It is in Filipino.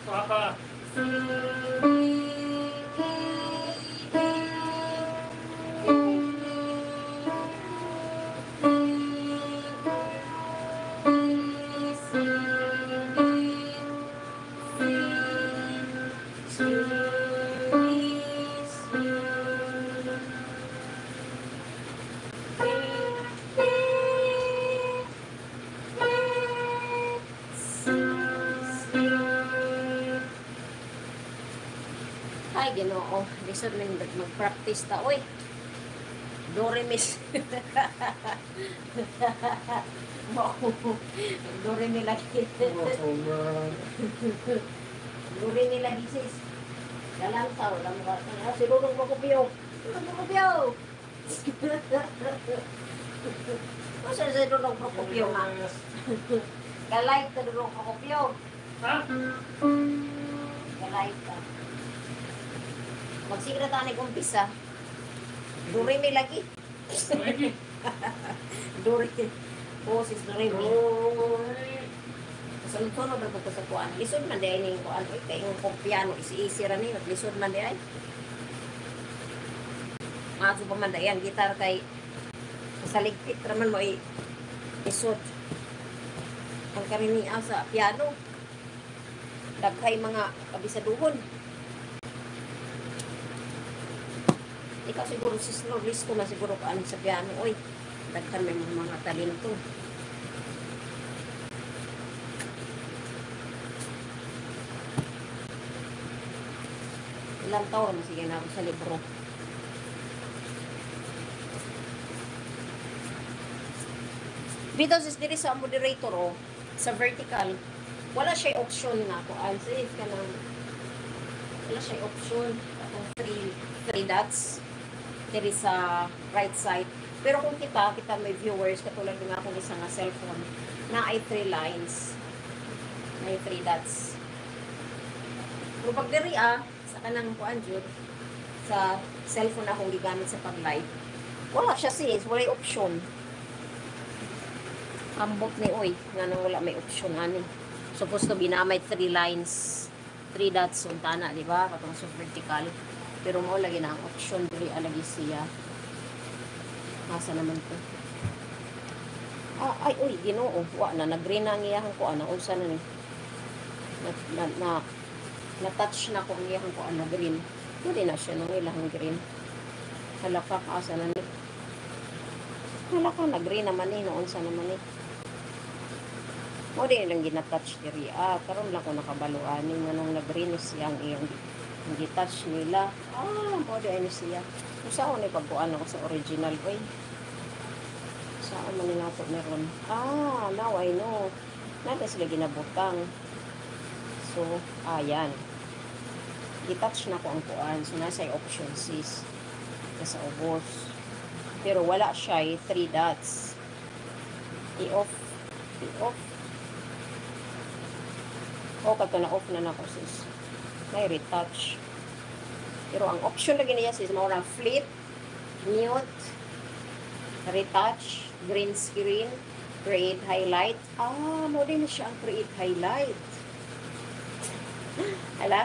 Papa. Ay, Ginoo. Lisod man mag-practice ta. Uy, do re mi. Do re mi lagi. Do re mi lagi sis. Dalang tao, lang mo ka. Sigurong makupyo. Makupyo. Masa sa durong makupyo nga. Kalay ka durong makupyo. Ha? Kalay ka. Magsigra tayo nag-umpisa. Dure mi lagi. Lagi. Dure. Oh, sis dure mi. Sunod-sunod na ko sa kuan. Lisod man di ay kuan. Kaya yung piano, isi-isi ra ni. Lisod man di ay. Maso pa man di yan. Gitar kay sa ligpit raman mo isod. Ang kariniya sa piano. Daghay mga kabisaduhon. Ikaw siguro sis Loris ko na siguro paano sa piano. Uy, daghan may mga talento. Ilang taon na sige na ako sa libro. Dito sis diri sa moderator sa vertical, wala siya option nga ko. Answer ka lang. Wala siya option. Atong three dots diri sa right side. Pero kung kita may viewers katulad ng akong isa nga cellphone na ay 3 lines. May 3 dots. Pero pag diri sa kanang kuan jud sa cellphone akong gigamit sa pag-live, wala siya sis, wala option. Ambot ni oy, nga nang wala may option ani. Supposed to be na may 3 lines, 3 dots untana, di ba? Katong sa vertical. Pero mo lagi na ang option dili alagi siya. Masa naman to. Ay uy, Ginoo, wa na nag-green na ang iyahang kuan, unsa na ni? Na-touch na ko ang iyahang kuan na green. Hindi na siya nung ilang green. Halaka asa na ni. Halaka na green naman ni, noon sa naman ni. Mo di lang gina-touch diri. Karon lang ko nakabaluan ni nganong nag-green siya ang iyang gi-touch nila. Mo di ani siya. Usaon ni pagkuan ako sa original oy. Saan man nila ito meron? Now I know. Natin sila ginabutang. So, ayan. I-touch na ko ang kuan. So, nasa option sis. Nasa ubos. Pero wala siya 3 dots. I-off. I-off. Kato na off na ko sis. May retouch. Pero ang option lagi niya sis, mawala flip, mute, retouch, green screen, create highlight. Mo din siya ang create highlight. Hala?